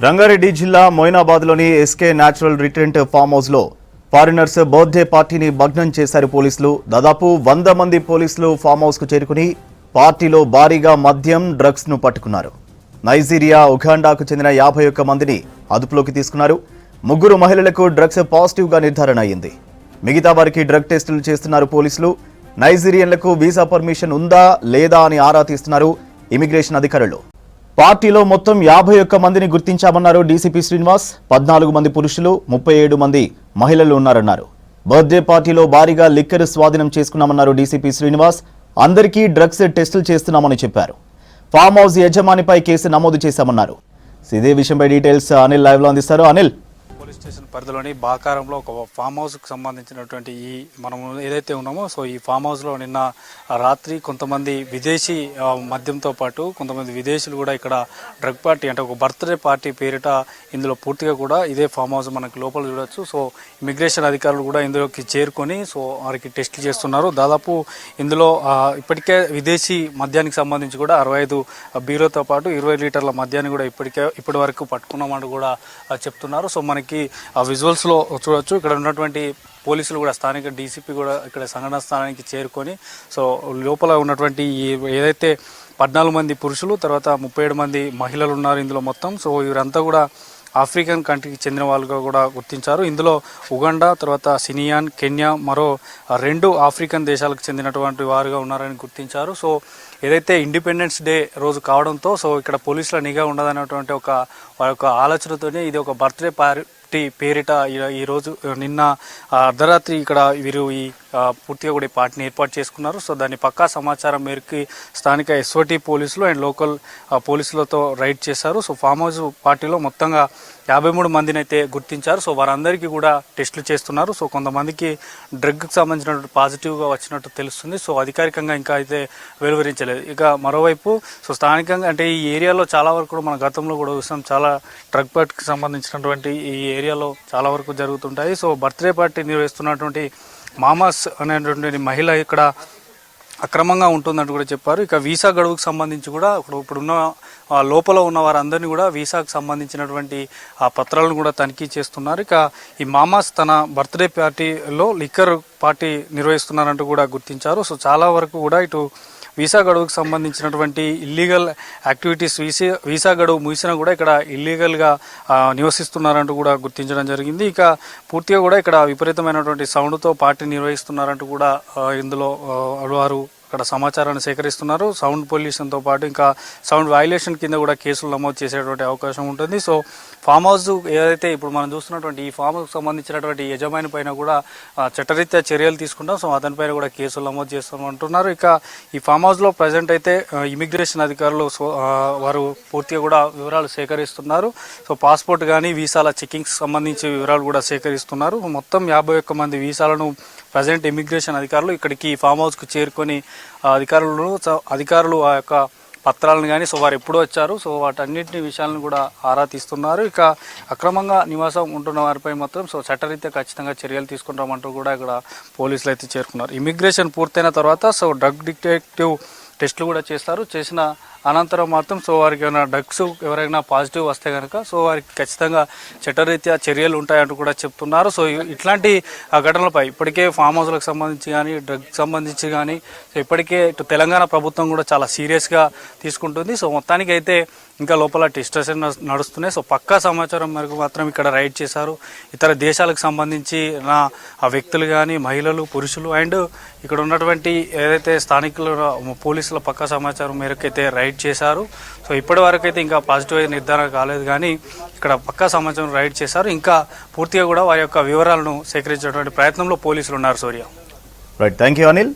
రంగారెడ్డి జిల్లా మొయినాబాద్లోని SK natural retreat form హౌస్లో foreigners birthday పార్టీని భగ్నం చేశారు పోలీసులు. దాదాపు 100 మంది పోలీసులు ఫామ్ హౌస్కు చేరుకుని పార్టీలో భారీగా మద్యం, డ్రగ్స్ను పట్టుకున్నారు. నైజీరియా, ఉగాండాకు చెందిన 51 మందిని అదుపులోకి తీసుకున్నారు. 3 మహిళలకు డ్రగ్స్ పాజిటివ్గా నిర్ధారణ అయింది. మిగతా వారికి డ్రగ్ టెస్టులు చేస్తున్నారు పోలీసులు. నైజీరియన్లకు వీసా పర్మిషన్ ఉందా లేదా అని ఆరా తీస్తున్నారు ఇమిగ్రేషన్ అధికారులు. పార్టీలో మొత్తం 51 మందిని గుర్తించామన్నారు డీసీపీ శ్రీనివాస్. 14 మంది పురుషులు, 37 మంది మహిళలు ఉన్నారన్నారు. బర్త్డే పార్టీలో భారీగా లిక్కర్ స్వాధీనం చేసుకున్నామన్నారు డీసీపీ శ్రీనివాస్. అందరికీ డ్రగ్స్ టెస్టులు చేస్తున్నామని చెప్పారు. ఫామ్ హౌస్ యజమానిపై కేసు నమోదు చేశామన్నారు. ఇదే విషయంపై డీటెయిల్స్ అనిల్ లైవ్ లో అందిస్తారు. అనిల్, పోలీస్ స్టేషన్ పరిధిలోని బాకారంలో ఒక ఫామ్ హౌస్కి సంబంధించినటువంటి ఈ మనం ఏదైతే ఉన్నామో ఈ ఫామ్ హౌస్లో నిన్న రాత్రి కొంతమంది విదేశీ మద్యంతో పాటు కొంతమంది విదేశీయులు కూడా ఇక్కడ డ్రగ్ పార్టీ అంటే ఒక బర్త్డే పార్టీ పేరిట ఇందులో పూర్తిగా కూడా ఇదే ఫామ్ హౌస్ మనకి లోపల చూడొచ్చు. ఇమిగ్రేషన్ అధికారులు కూడా ఇందులోకి చేరుకొని వారికి టెస్టులు చేస్తున్నారు. దాదాపు ఇందులో ఇప్పటికే విదేశీ మద్యానికి సంబంధించి కూడా 65 బీరోతో పాటు 20 లీటర్ల మద్యాన్ని కూడా ఇప్పటి వరకు పట్టుకున్నామని కూడా చెప్తున్నారు. మనకి ఆ విజువల్స్ లో చూడొచ్చు. ఇక్కడ ఉన్నటువంటి పోలీసులు కూడా స్థానిక డీసీపీ కూడా ఇక్కడ సంఘటన స్థానానికి చేరుకొని లోపల ఉన్నటువంటి ఏదైతే 14 మంది పురుషులు తర్వాత 37 మంది మహిళలు ఉన్నారు ఇందులో మొత్తం. వీరంతా కూడా ఆఫ్రికన్ కంట్రీకి చెందిన వాళ్ళుగా కూడా గుర్తించారు. ఇందులో ఉగాండా, తర్వాత సినియాన్, కెన్యా, మరో 2 ఆఫ్రికన్ దేశాలకు చెందినటువంటి వారుగా ఉన్నారని గుర్తించారు. ఏదైతే ఇండిపెండెన్స్ డే రోజు కావడంతో ఇక్కడ పోలీసుల నిఘా ఉండదనేటువంటి వారి యొక్క ఆలోచనతోనే ఇది ఒక బర్త్డే పార్టీ పేరిట ఈరోజు నిన్న అర్ధరాత్రి ఇక్కడ వీరు ఈ పూర్తిగా కూడా ఈ పార్టీని ఏర్పాటు చేసుకున్నారు. దాని పక్కా సమాచారం మేరకు స్థానిక ఎస్ఓటీ పోలీసులు అండ్ లోకల్ పోలీసులతో రైడ్ చేశారు. ఫామ్ హౌస్ పార్టీలో మొత్తంగా 53 మందిని అయితే గుర్తించారు. వారందరికీ కూడా టెస్టులు చేస్తున్నారు. కొంతమందికి డ్రగ్కి సంబంధించినటువంటి పాజిటివ్గా వచ్చినట్టు తెలుస్తుంది. అధికారికంగా ఇంకా అయితే వెలువరించలేదు. ఇక మరోవైపు స్థానికంగా అంటే ఈ ఏరియాలో చాలా వరకు కూడా మన గతంలో కూడా చూసాం, చాలా డ్రగ్ పార్టీకి సంబంధించినటువంటి ఈ ఏరియాలో చాలా వరకు జరుగుతుంటాయి. బర్త్డే పార్టీ నిర్వహిస్తున్నటువంటి మామాస్ అనేటువంటి మహిళ ఇక్కడ అక్రమంగా ఉంటుందంటూ కూడా చెప్పారు. ఇక వీసా గడువుకు సంబంధించి కూడా ఇప్పుడున్న లోపల ఉన్న వారందరినీ కూడా వీసాకు సంబంధించినటువంటి ఆ పత్రాలను కూడా తనిఖీ చేస్తున్నారు. ఇక ఈ మామాస్ తన బర్త్డే పార్టీలో లిక్కర్ పార్టీ నిర్వహిస్తున్నారంటూ కూడా గుర్తించారు. చాలా వరకు కూడా ఇటు వీసా గడువుకు సంబంధించినటువంటి ఇల్లీగల్ యాక్టివిటీస్ వీసా గడువు ముగిసినా కూడా ఇక్కడ ఇల్లీగల్గా నివసిస్తున్నారంటూ కూడా గుర్తించడం జరిగింది. ఇక పూర్తిగా కూడా ఇక్కడ విపరీతమైనటువంటి సౌండ్తో పార్టీ నిర్వహిస్తున్నారంటూ కూడా ఇందులో వారు ఇక్కడ సమాచారాన్ని సేకరిస్తున్నారు. సౌండ్ పొల్యూషన్తో పాటు ఇంకా సౌండ్ వైలేషన్ కింద కూడా కేసులు నమోదు చేసేటువంటి అవకాశం ఉంటుంది. ఫామ్ హౌస్ ఏదైతే ఇప్పుడు మనం చూస్తున్నటువంటి ఈ ఫామ్ హౌస్కి సంబంధించినటువంటి యజమాని పైన కూడా చట్టరీత్యా చర్యలు తీసుకుంటాం. అతనిపైన కూడా కేసులు నమోదు చేస్తామంటున్నారు. ఇక ఈ ఫామ్ హౌస్లో ప్రజెంట్ అయితే ఇమిగ్రేషన్ అధికారులు వారు పూర్తిగా కూడా వివరాలు సేకరిస్తున్నారు. పాస్పోర్ట్ కానీ వీసాల చెకింగ్స్ సంబంధించి వివరాలు కూడా సేకరిస్తున్నారు. మొత్తం 51 మంది వీసాలను ప్రజెంట్ ఇమిగ్రేషన్ అధికారులు ఇక్కడికి ఫామ్ హౌస్కు చేరుకొని అధికారులు ఆ యొక్క పత్రాలను కానీ వారు ఎప్పుడు వచ్చారు వాటన్నింటినీ విషయాలను కూడా ఆరా తీస్తున్నారు. ఇక అక్రమంగా నివాసం ఉంటున్న వారిపై మాత్రం చట్టరీత్యా ఖచ్చితంగా చర్యలు తీసుకుంటామంటూ కూడా ఇక్కడ పోలీసులు అయితే చేరుకున్నారు. ఇమిగ్రేషన్ పూర్తయిన తర్వాత డ్రగ్ డిటెక్టివ్ టెస్టులు కూడా చేస్తారు. చేసిన అనంతరం మాత్రం వారికి ఏమైనా డ్రగ్స్ ఎవరైనా పాజిటివ్ వస్తే కనుక వారికి ఖచ్చితంగా చట్టరీత్యా చర్యలు ఉంటాయంటూ కూడా చెప్తున్నారు. ఇట్లాంటి ఘటనలపై ఇప్పటికే ఫామ్ హౌస్లకు సంబంధించి కానీ డ్రగ్ సంబంధించి కానీ ఇప్పటికే ఇటు తెలంగాణ ప్రభుత్వం కూడా చాలా సీరియస్గా తీసుకుంటుంది. మొత్తానికి అయితే ఇంకా లోపల టెస్టెస్ నడుస్తున్నాయి. పక్కా సమాచారం మేరకు మాత్రం ఇక్కడ రైడ్ చేశారు. ఇతర దేశాలకు సంబంధించి ఆ వ్యక్తులు కానీ మహిళలు, పురుషులు అండ్ ఇక్కడ ఉన్నటువంటి ఏదైతే స్థానికులు పోలీసుల పక్కా సమాచారం మేరకు అయితే రైడ్ చేశారు. ఇప్పటి వరకు అయితే ఇంకా పాజిటివ్ నిర్ధారణ కాలేదు, కానీ ఇక్కడ పక్కా సమాచారం రైడ్ చేశారు. ఇంకా పూర్తిగా కూడా వారి యొక్క వివరాలను సేకరించేటువంటి ప్రయత్నంలో పోలీసులు ఉన్నారు. సూర్య, రైట్, థ్యాంక్ యూ అనిల్.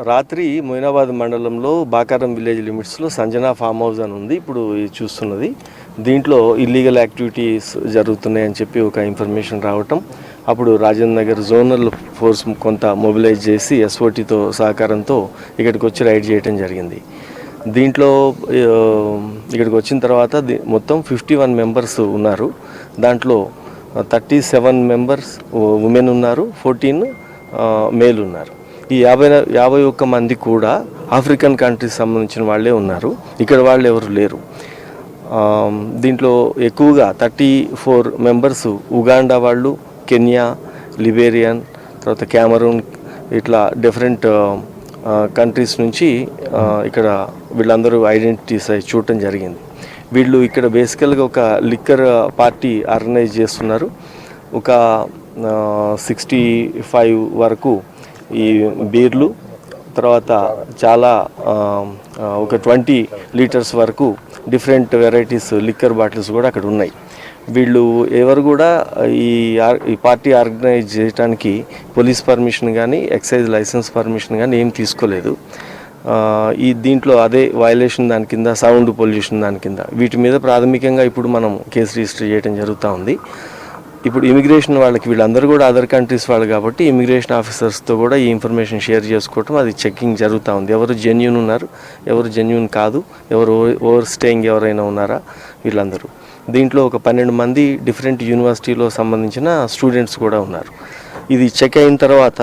రాత్రి మొయినాబాద్ మండలంలో బాకారం విలేజ్ లిమిట్స్లో సంజనా ఫామ్ హౌస్ అని ఉంది ఇప్పుడు చూస్తున్నది. దీంట్లో ఇల్లీగల్ యాక్టివిటీస్ జరుగుతున్నాయని చెప్పి ఒక ఇన్ఫర్మేషన్ రావటం, అప్పుడు రాజేంద్ర నగర్ జోనల్ ఫోర్స్ కొంత మొబిలైజ్ చేసి ఎస్ఓటీతో సహకారంతో ఇక్కడికి వచ్చి రైడ్ చేయడం జరిగింది. దీంట్లో ఇక్కడికి వచ్చిన తర్వాత మొత్తం 51 మెంబర్స్ ఉన్నారు. దాంట్లో 37 మెంబర్స్ ఉమెన్ ఉన్నారు, 14 మేల్ ఉన్నారు. ఈ 51 మంది కూడా ఆఫ్రికన్ కంట్రీస్ సంబంధించిన వాళ్ళే ఉన్నారు. ఇక్కడ వాళ్ళు ఎవరు లేరు. దీంట్లో ఎక్కువగా 34 మెంబర్స్ ఉగాండా వాళ్ళు, కెన్యా, లిబేరియన్, తర్వాత క్యామరూన్, ఇట్లా డిఫరెంట్ కంట్రీస్ నుంచి ఇక్కడ వీళ్ళందరూ ఐడెంటిటీస్ అయి చూడటం జరిగింది. వీళ్ళు ఇక్కడ బేసికల్గా ఒక లిక్కర్ పార్టీ ఆర్గనైజ్ చేస్తున్నారు. ఒక 65 వరకు ఈ బీర్లు, తర్వాత చాలా ఒక 20 లీటర్స్ వరకు డిఫరెంట్ వెరైటీస్ లిక్కర్ బాటిల్స్ కూడా అక్కడ ఉన్నాయి. వీళ్ళు ఎవరు కూడా ఈ పార్టీ ఆర్గనైజ్ చేయడానికి పోలీస్ పర్మిషన్ కానీ ఎక్సైజ్ లైసెన్స్ పర్మిషన్ కానీ ఏం తీసుకోలేదు. దీంట్లో అదే వయలేషన్ దాని కింద, సౌండ్ పొల్యూషన్ దాని కింద, వీటి మీద ప్రాథమికంగా ఇప్పుడు మనం కేసు రిజిస్టర్ చేయడం జరుగుతూ ఉంది. ఇప్పుడు ఇమిగ్రేషన్ వాళ్ళకి, వీళ్ళందరూ కూడా అదర్ కంట్రీస్ వాళ్ళు కాబట్టి ఇమిగ్రేషన్ ఆఫీసర్స్తో కూడా ఈ ఇన్ఫర్మేషన్ షేర్ చేసుకోవటం, అది చెక్కింగ్ జరుగుతూ ఉంది. ఎవరు జెన్యూన్ ఉన్నారు, ఎవరు జెన్యూన్ కాదు, ఎవరు ఓవర్ స్టేయింగ్ ఎవరైనా ఉన్నారా, వీళ్ళందరూ. దీంట్లో ఒక 12 మంది డిఫరెంట్ యూనివర్సిటీలో సంబంధించిన స్టూడెంట్స్ కూడా ఉన్నారు. ఇది చెక్ అయిన తర్వాత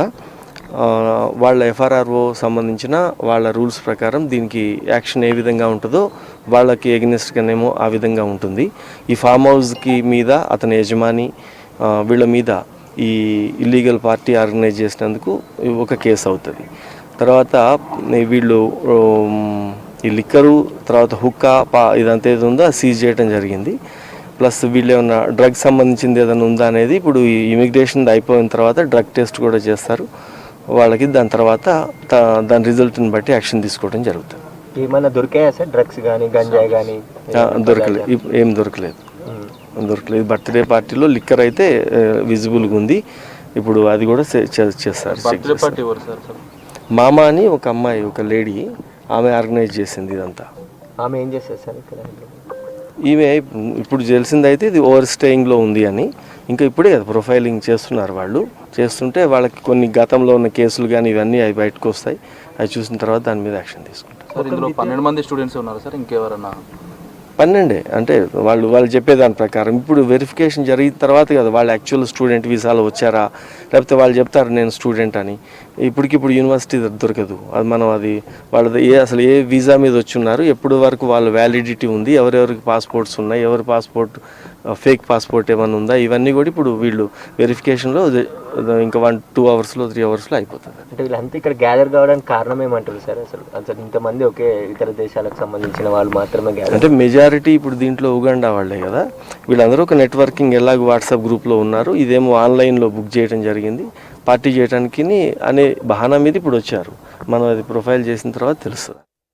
వాళ్ళ ఎఫ్ఆర్ఆర్ఓ సంబంధించిన వాళ్ళ రూల్స్ ప్రకారం దీనికి యాక్షన్ ఏ విధంగా ఉంటుందో వాళ్ళకి ఎగ్నెస్ట్గానేమో ఆ విధంగా ఉంటుంది. ఈ ఫామ్ హౌస్కి మీద అతని యజమాని వీళ్ళ మీద ఈ ఇల్లీగల్ పార్టీ ఆర్గనైజ్ చేసినందుకు ఒక కేసు అవుతుంది. తర్వాత వీళ్ళు ఈ లిక్కరు, తర్వాత హుక్కా, ఇదంతా ఏది ఉందో అది సీజ్ చేయడం జరిగింది. ప్లస్ వీళ్ళు ఏమన్నా డ్రగ్ సంబంధించింది ఏదైనా ఉందా అనేది ఇప్పుడు ఈ ఇమిగ్రేషన్ అయిపోయిన తర్వాత డ్రగ్ టెస్ట్ కూడా చేస్తారు వాళ్ళకి. దాని తర్వాత దాని రిజల్ట్ని బట్టి యాక్షన్ తీసుకోవడం జరుగుతుంది. ఏమైనా దొరికాయా సార్? డ్రగ్స్ కానీ, గంజాయి కానీ? దొరకలేదు, ఏం దొరకలేదు. బర్త్డే పార్టీలో లిక్కర్ అయితే విజిబుల్గా ఉంది. ఇప్పుడు అది కూడా చేస్తారు. మామ అని ఒక అమ్మాయి, ఒక లేడీ, ఆమె ఆర్గనైజ్ చేసింది ఇదంతా. ఆమె ఏం చేస్తారు సార్ ఇక్కడ? ఈమె ఇప్పుడు తెలిసింది అయితే ఇది ఓవర్ స్టేయింగ్లో ఉంది అని. ఇంకా ఇప్పుడే కదా ప్రొఫైలింగ్ చేస్తున్నారు వాళ్ళు. చేస్తుంటే వాళ్ళకి కొన్ని గతంలో ఉన్న కేసులు కానీ ఇవన్నీ అవి బయటకు వస్తాయి. అవి చూసిన తర్వాత దాని మీద యాక్షన్ తీసుకుంటారు. సార్ ఇందులో 12 మంది స్టూడెంట్స్ ఉన్నారు సార్, ఇంకెవరన్నా? 12 అంటే వాళ్ళు చెప్పేదాని ప్రకారం ఇప్పుడు వెరిఫికేషన్ జరిగిన తర్వాత కదా వాళ్ళు యాక్చువల్ స్టూడెంట్ వీసాలో వచ్చారా, లేకపోతే వాళ్ళు చెప్తారు నేను స్టూడెంట్ అని. ఇప్పటికిప్పుడు యూనివర్సిటీ దొరకదు. అది మనం అది వాళ్ళది అసలు ఏ వీసా మీద వచ్చి ఉన్నారు, ఎప్పుడు వరకు వాళ్ళ వ్యాలిడిటీ ఉంది, ఎవరెవరికి పాస్పోర్ట్స్ ఉన్నాయి, ఎవరి పాస్పోర్ట్ ఫేక్ పాస్పోర్ట్ ఏమైనా ఉందా, ఇవన్నీ కూడా ఇప్పుడు వీళ్ళు వెరిఫికేషన్లో ఇంకా 1-2 అవర్స్లో 3 అవర్స్లో అయిపోతుంది. అంటే వీళ్ళంతా ఇక్కడ గ్యాదర్ కావడానికి కారణం ఏమంటారు సార్? అసలు ఇంతమంది ఒకే ఇతర దేశాలకు సంబంధించిన వాళ్ళు మాత్రమే గ్యాదర్ అంటే మెజారిటీ ఇప్పుడు దీంట్లో ఉగాండా వాళ్ళే కదా. వీళ్ళందరూ ఒక నెట్వర్కింగ్ ఎలాగో వాట్సాప్ గ్రూప్లో ఉన్నారు. ఇదేమో ఆన్లైన్లో బుక్ చేయడం జరిగింది పార్టీ చేయడానికి అనే బహానా మీద ఇప్పుడు వచ్చారు. మనం అది ప్రొఫైల్ చేసిన తర్వాత తెలుస్తుంది.